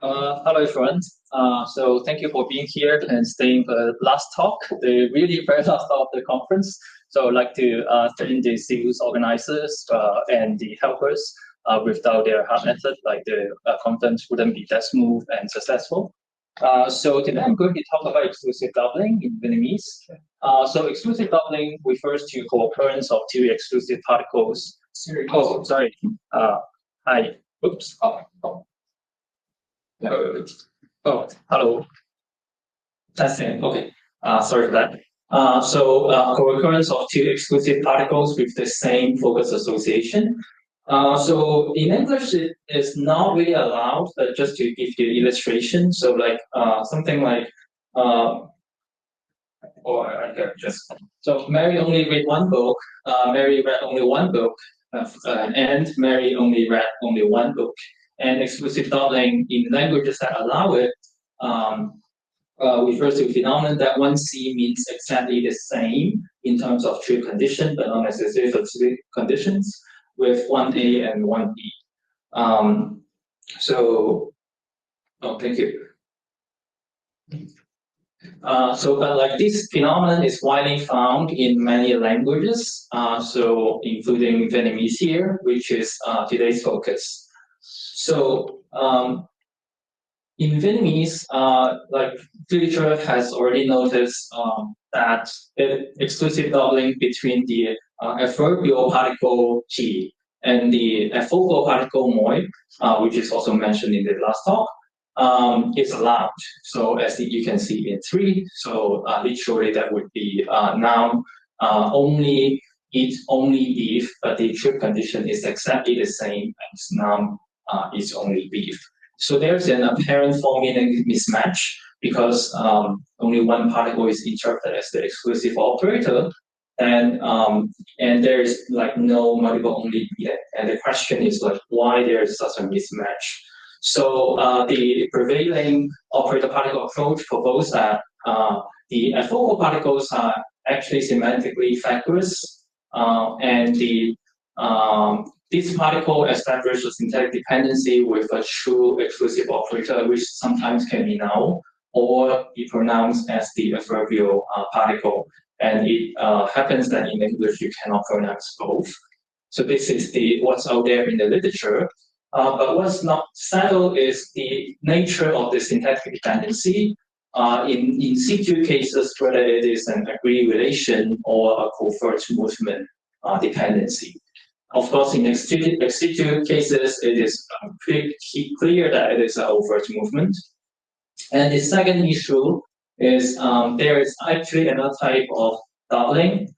Hello everyone. So thank you for being here and staying for the last talk, the really very last talk of the conference. So I'd like to thank the CU's organizers and the helpers. Without their hard effort, like the conference wouldn't be that smooth and successful. So today I'm going to talk about exclusive doubling in Vietnamese. So exclusive doubling refers to co-occurrence of two exclusive particles. Oh, sorry. Hi. Oops. Hello. Testing. Okay. Sorry for that. Co-occurrence of two exclusive particles with the same focus association. So in English, it is not really allowed, just to give you illustration. So like something like, or I can just, so Mary only read one book, Mary read only one book, and Mary only read only one book. And exclusive doubling in languages that allow it refers to a phenomenon that one C means exactly the same in terms of true condition, but not necessarily for specific conditions, with one A and one B. Thank you. Like this phenomenon is widely found in many languages, so including Vietnamese here, which is today's focus. So in Vietnamese, like literature has already noticed that exclusive doubling between the adverbial particle "chi" and the adfocal particle "moi", which is also mentioned in the last talk, is allowed. So as you can see in three, so literally that would be noun only eat only beef, but the true condition is exactly the same as noun is only beef. So there's an apparent formula mismatch because only one particle is interpreted as the exclusive operator, and there is like no multiple only yet. And the question is like why there is such a mismatch. So the prevailing operator particle approach proposed that the focal particles are actually semantically vacuous, and this particle establishes a syntactic dependency with a true exclusive operator, which sometimes can be null or be pronounced as the adverbial particle. And it happens that in English you cannot pronounce both. So this is what's out there in the literature. But what's not settled is the nature of the syntactic dependency. In situ cases, whether it is an agree relation or a covert movement dependency. Of course, in ex situ cases, it is pretty clear that it is an overt movement. And the second issue is there is actually another type of doubling,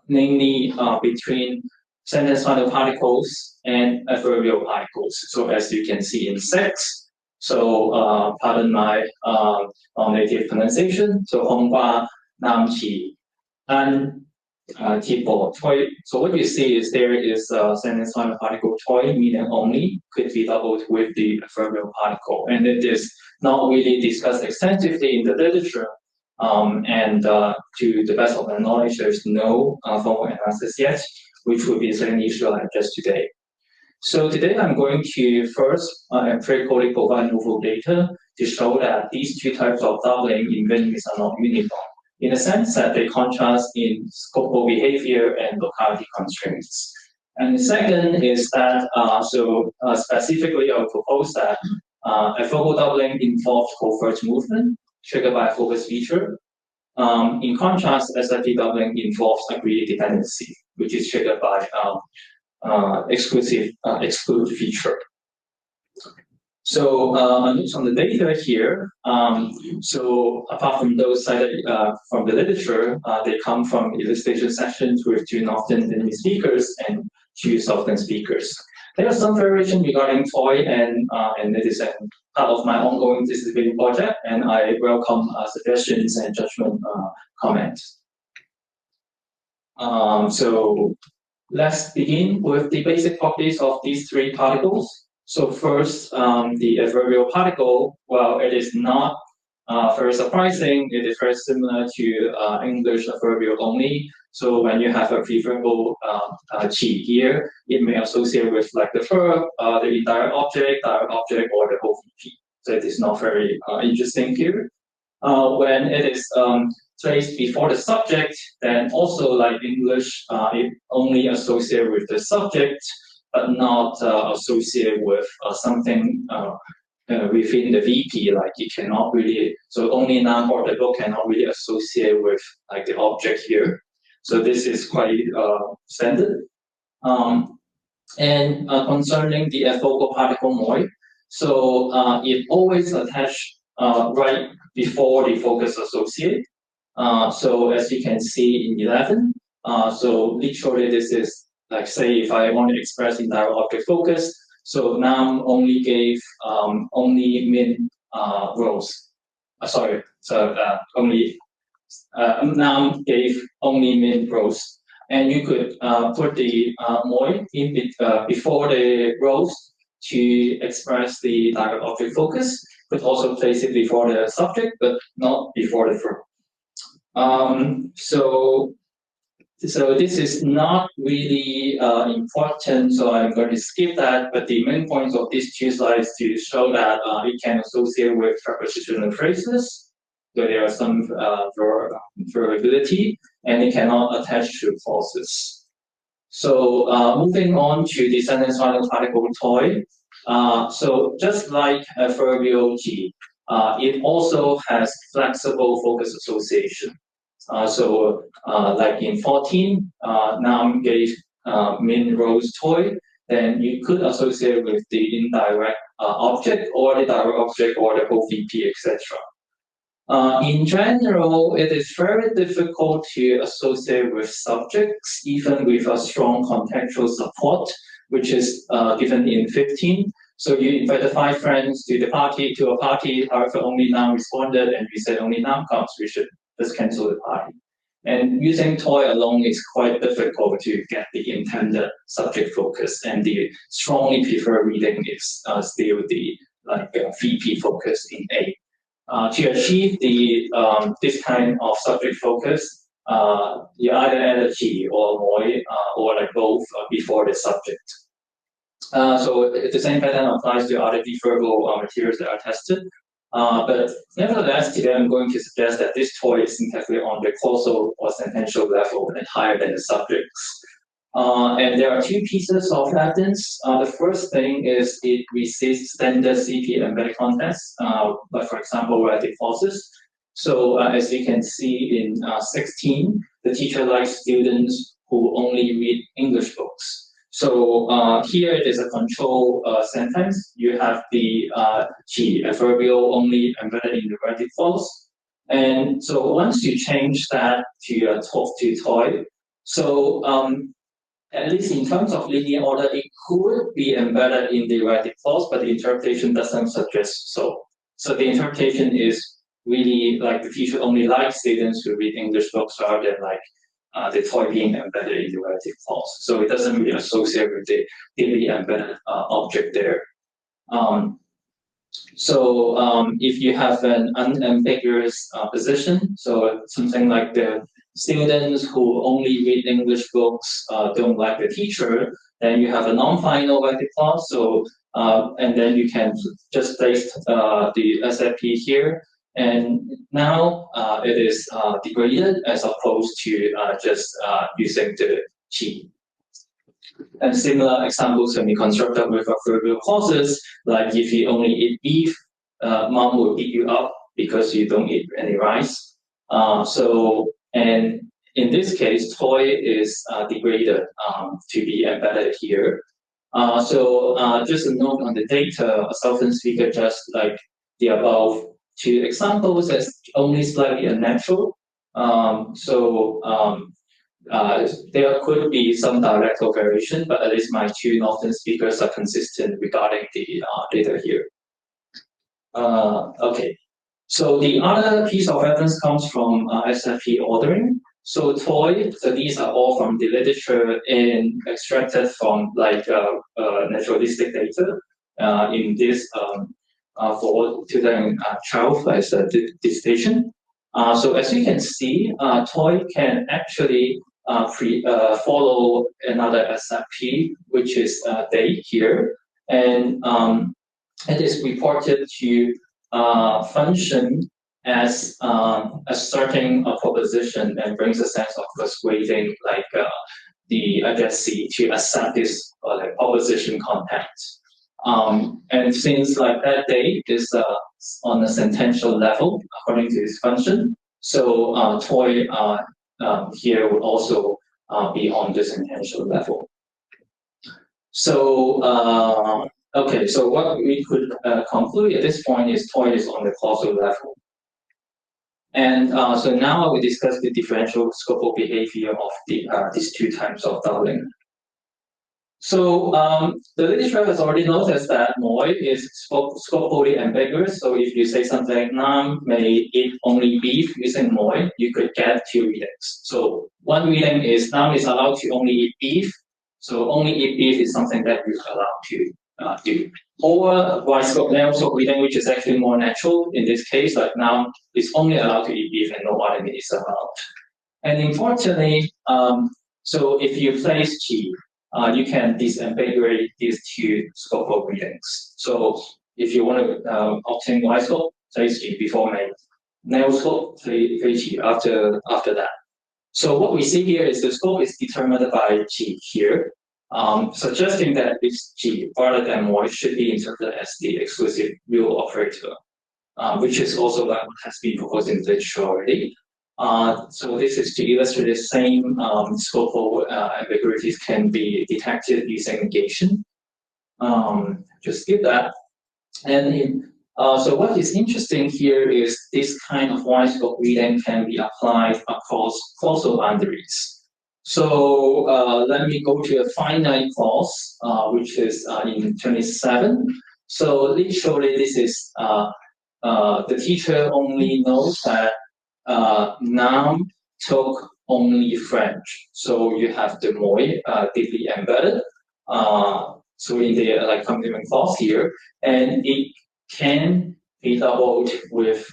namely between sentence final particles and adverbial particles. So as you can see in sex, so pardon my non-native pronunciation. So Hongba, Namqi, and toy. So what you see is there is a sentence final particle toy, meaning only, could be doubled with the adverbial particle. And it is not really discussed extensively in the literature. To the best of my knowledge, there's no formal analysis yet, which would be the second issue I just today. So today I'm going to first empirically provide novel data to show that these two types of doubling in Vietnamese are not uniform, in the sense that they contrast in scopal behavior and locality constraints. And the second is that, specifically I'll propose that a focal doubling involves covert movement triggered by a focus feature. In contrast, SFT doubling involves agree dependency, which is triggered by exclude feature. So notes on the data here. So apart from those cited from the literature, they come from illustration sessions with two Northern Vietnamese speakers and two Southern speakers. There are some variation regarding toy, and it is a part of my ongoing disability project, and I welcome suggestions and judgment comments. So let's begin with the basic properties of these three particles. So first, the adverbial particle, well, it is not very surprising. It is very similar to English adverbial only. So when you have a preverbal chi here, it may associate with like the verb, the entire object, or the whole VP. so it is not very interesting here. When it is placed before the subject, then also like English, it only associated with the subject, but not associated with something within the VP. Like it cannot really, so only noun particle cannot really associate with like the object here. So this is quite standard. And concerning the focal particle moi, so it always attached right before the focus associate. So as you can see in 11, so literally this is like, say if I want to express indirect object focus, so noun only gave only min rows. Sorry, so only noun gave only min rows. And you could put the moi in before the rows to express the direct object focus. Could also place it before the subject, but not before the verb. So this is not really important, so I'm going to skip that. But the main point of these two slides is to show that it can associate with prepositional phrases. So there are some variability, and it cannot attach to clauses. So moving on to the sentence final particle toy. So just like adverbial G, it also has flexible focus association. So like in 14, noun gave min rose toy, then you could associate with the indirect object or the direct object or the whole VP, etc. In general, it is very difficult to associate with subjects, even with a strong contextual support, which is given in 15. So you invited 5 friends to a party, however, only noun responded, and we said only noun counts, we should just cancel the party. And using toy alone is quite difficult to get the intended subject focus, and the strongly preferred reading is still the VP focus in A. To achieve the this kind of subject focus, you either add a G or moi or like both before the subject. So the same pattern applies to other deferable materials that are tested. But nevertheless, today I'm going to suggest that this toy is syntactically on the causal or sentential level and higher than the subjects. And there are 2 pieces of evidence. The first thing is it resists standard CP embedded context, like for example, rhetoric clauses. So as you can see in 16, the teacher likes students who only read English books. So here it is a control sentence. You have the G, adverbial only embedded in the rhetoric clause. And so once you change that to talk to toy, so at least in terms of linear order, it could be embedded in the rhetoric clause, but the interpretation doesn't suggest so. So the interpretation is really like the teacher only likes students who read English books rather than like the toy being embedded in the rhetoric clause. So it doesn't really associate with the deeply embedded object there. If you have an unambiguous position, so something like the students who only read English books don't like the teacher, then you have a non-final rhetoric clause. So and then you can just place the SFP here. And now it is degraded as opposed to just using the G. And similar examples can be constructed with adverbial clauses, like if you only eat beef, mom will beat you up because you don't eat any rice. And in this case, toy is degraded to be embedded here. Just a note on the data, a Southern speaker just like the above 2 examples as only slightly unnatural. There could be some dialectal variation, but at least my 2 Northern speakers are consistent regarding the data here. Okay, so the other piece of evidence comes from SFP ordering. So toy, so these are all from the literature and extracted from like naturalistic data in this for 2012 as a dissertation. So as you can see, toy can actually follow another SFP, which is date here. And it is reported to function as asserting a proposition and brings a sense of persuading, like the addressee to accept this like proposition content. And since like that date is on a sentential level according to this function, so toy here would also be on the sentential level. So okay, so what we could conclude at this point is toy is on the causal level. And so now I will discuss the differential scopal behavior of these two types of doubling. So the literature has already noticed that moi is scopally ambiguous. So if you say something like Nam may eat only beef using moi, you could get two readings. So one reading is Nam is allowed to only eat beef. So only eat beef is something that you're allowed to do. Or vice versa reading, which is actually more natural in this case, like Nam is only allowed to eat beef and no other meat is allowed. And importantly, so if you place Qi, you can disambiguate these two scopal readings. So if you want to obtain Y scope, place Qi before May. Nail scope, place Qi after that. So what we see here is the scope is determined by Qi here, suggesting that this Qi rather than moi should be interpreted as the exclusive real operator, which is also what has been proposed in the literature already. So this is to illustrate the same scopal ambiguities can be detected using negation. Just skip that. And so what is interesting here is this kind of wide scope reading can be applied across causal boundaries. So let me go to a finite clause, which is in 27. So literally this is the teacher only knows that Nam took only French. So you have the moi deeply embedded. So in the like complement clause here, and it can be doubled with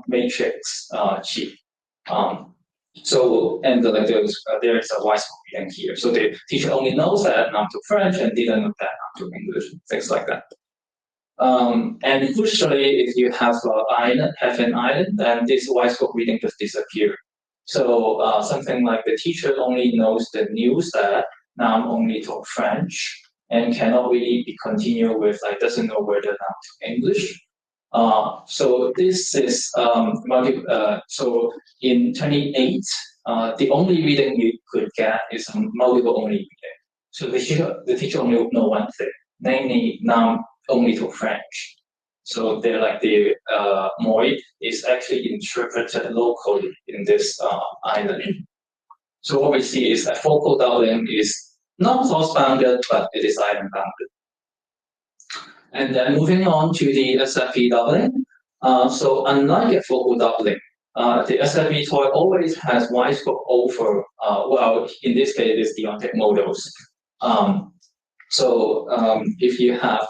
matrix Qi. So and like there is a wide scope reading here. So the teacher only knows that Nam took French and didn't know that Nam took English, things like that. And usually, if you have an island, then this wide scope reading just disappear. So something like the teacher only knows the news that Nam only taught French and cannot really be continued with like doesn't know whether Nam took English. So this is so in 28, the only reading you could get is a multiple only reading. So the teacher only know one thing, namely Nam only to French. So they're like the moi is actually interpreted locally in this island. So what we see is that focal doubling is not clause bounded, but it is island bounded. And then moving on to the SFP doubling. So unlike a focal doubling, the SFP toy always has wide scope over, well, in this case, it is deontic modals. So if you have,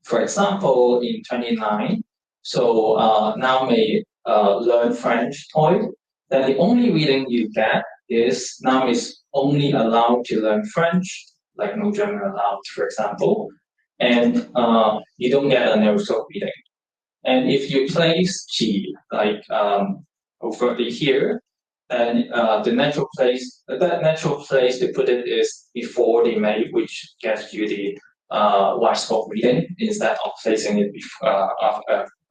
for example, in 29, so now may learn French toy, then the only reading you get is now is only allowed to learn French, like no German allowed, for example, and you don't get a narrow scope reading. And if you place Qi, like over here, then the natural place to put it is before the May, which gets you the wide scope reading instead of placing it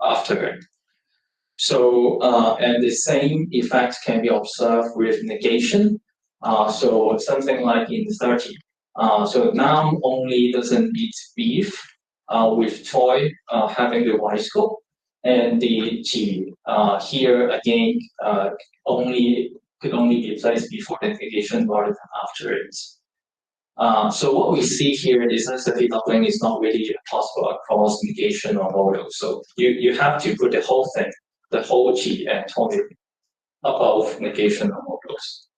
after it. So and the same effect can be observed with negation. So something like in 30. So Nam only doesn't eat beef with toy having the wide scope, and the Qi here again could only be placed before the negation rather than after it. So what we see here is that the doubling is not really possible across negation or modal. So you have to put the whole thing, the whole Qi and toy above negation or modals.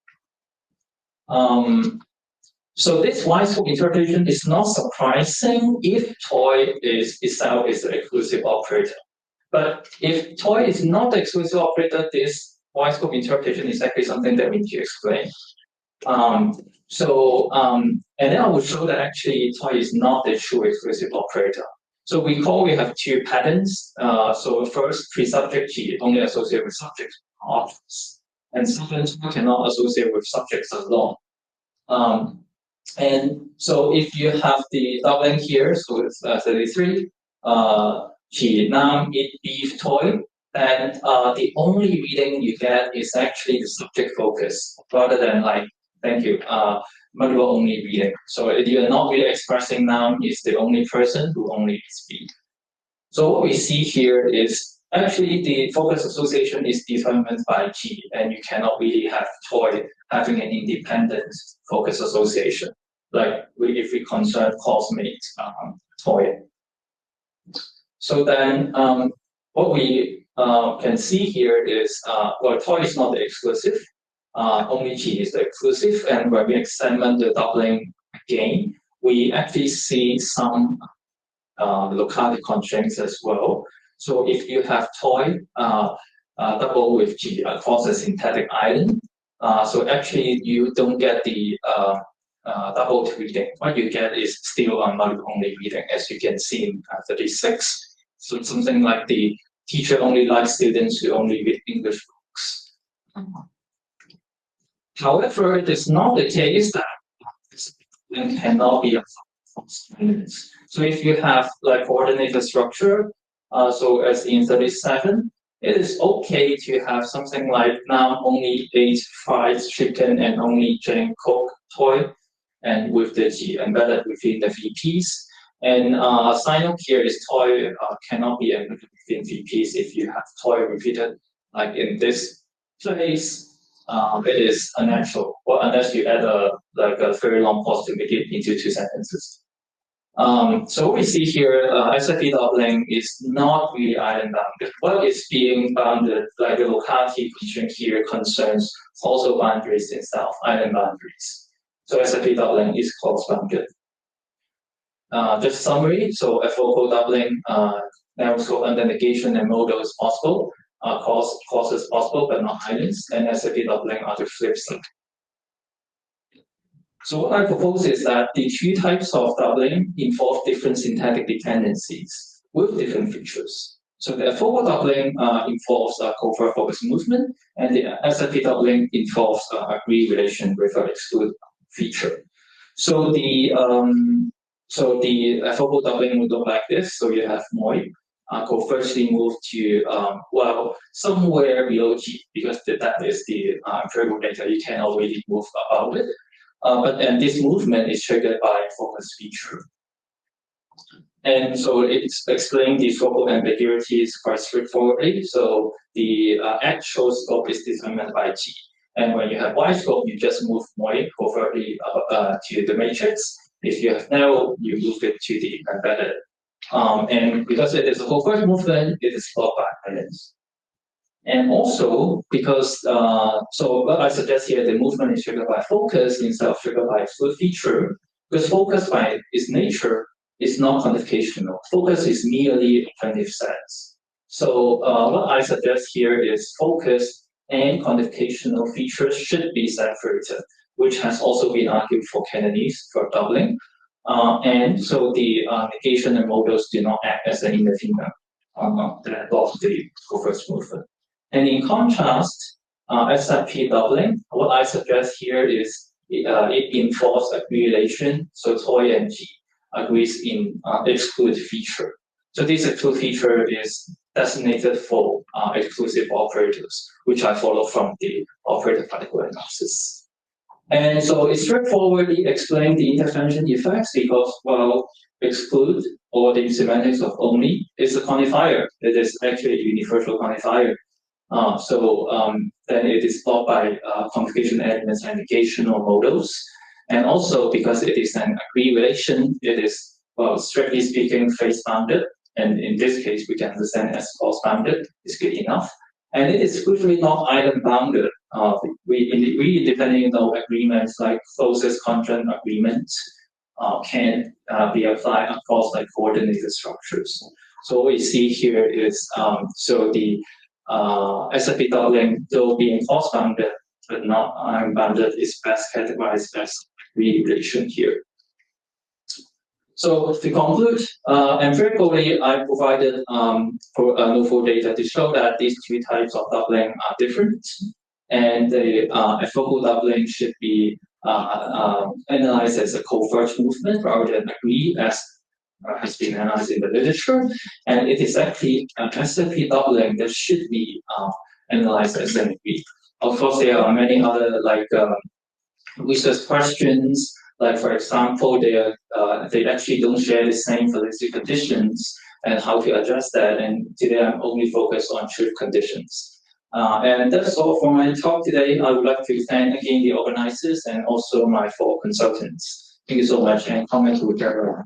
So this wide scope interpretation is not surprising if toy itself is the exclusive operator. But if toy is not the exclusive operator, this wide scope interpretation is actually something that we need to explain. And then I will show that actually toy is not the true exclusive operator. So we have two patterns. So first, pre-subject G only associate with subjects objects, and second, cannot associate with subjects alone. And so if you have the doubling here, so it's 33, she nam, eat beef, toy, then the only reading you get is actually the subject focus rather than like, thank you, multiple only reading. So if you're not really expressing noun, it's the only person who only speak. So what we see here is actually the focus association is determined by G, and you cannot really have toy having an independent focus association, like if we concern cosmate toy. So then what we can see here is, well, toy is not the exclusive, only G is the exclusive, and when we examine the doubling again, we actually see some locality constraints as well. So if you have toy double with G across a syntactic island, so actually you don't get the double reading. What you get is still a multiple only reading, as you can see in 36. So something like the teacher only likes students who only read English books. However, it is not the case that it cannot be a minutes. So if you have like coordinated structure, so as in 37, it is okay to have something like now only 8 fried chicken and only Jane Coke toy, and with the G embedded within the VPs. And sign up here is toy cannot be embedded within VPs if you have toy repeated like in this place. It is unnatural, well, unless you add a very long pause to make it into 2 sentences. So what we see here, SFP doubling is not really island bounded. What is being bounded, like the locality constraint here, concerns causal boundaries instead of island boundaries. So SFP doubling is clause bounded. Just summary, so a focal doubling, narrow scope under negation and modal is possible. Cause is possible, but not islands, and SFP doubling are the flip side. So what I propose is that the two types of doubling involve different syntactic dependencies with different features. So the focal doubling involves a covert focus movement, and the SFP doubling involves agree relation with an exclude feature. So the focal doubling would look like this. So you have moi. Could firstly move to well somewhere below G, because that is the empirical data. You can already move about it. But then this movement is triggered by focus feature. And so it's explaining the focal ambiguities quite straightforwardly. So the actual scope is determined by G. And when you have Y scope, you just move moi covertly to the matrix. If you have narrow, you move it to the embedded. And because it is a covert movement, it is blocked by islands. And also because, so what I suggest here, the movement is triggered by focus instead of triggered by exclude feature, because focus by its nature is not quantificational. Focus is merely a primitive sense. So what I suggest here is focus and quantificational features should be separated, which has also been argued for Cantonese for doubling. And so the negation and modals do not act as an intervener that blocks the covert movement. And in contrast, SFP doubling, what I suggest here is it involves agree relation, so toy and G agrees in exclude feature. So this exclude feature is designated for exclusive operators, which I follow from the operator particle analysis. And so it's straightforwardly explain the intervention effects because, well, exclude or the semantics of only is a quantifier. It is actually a universal quantifier. Then it is blocked by quantification elements and negation or modals. And also because it is an agree relation, it is, well, strictly speaking, phase bounded. And in this case, we can understand as false bounded is good enough. And it is usually not island bounded. We depending on agreements like closest conjoint agreements can be applied across like coordinated structures. So what we see here is so the SFP doubling, though being false bounded but not island bounded, is best categorized as agree relation here. So to conclude, empirically, I provided no data to show that these two types of doubling are different, and the focal doubling should be analyzed as a covert movement rather than agreed, as has been analyzed in the literature. And it is actually an SFP doubling that should be analyzed as an agreed. Of course, there are many other research questions. Like for example, they actually don't share the same validity conditions, and how to address that. And today I'm only focused on truth conditions. And that's all for my talk today. I would like to thank again the organizers and also my four consultants. Thank you so much, and comment to Gerald.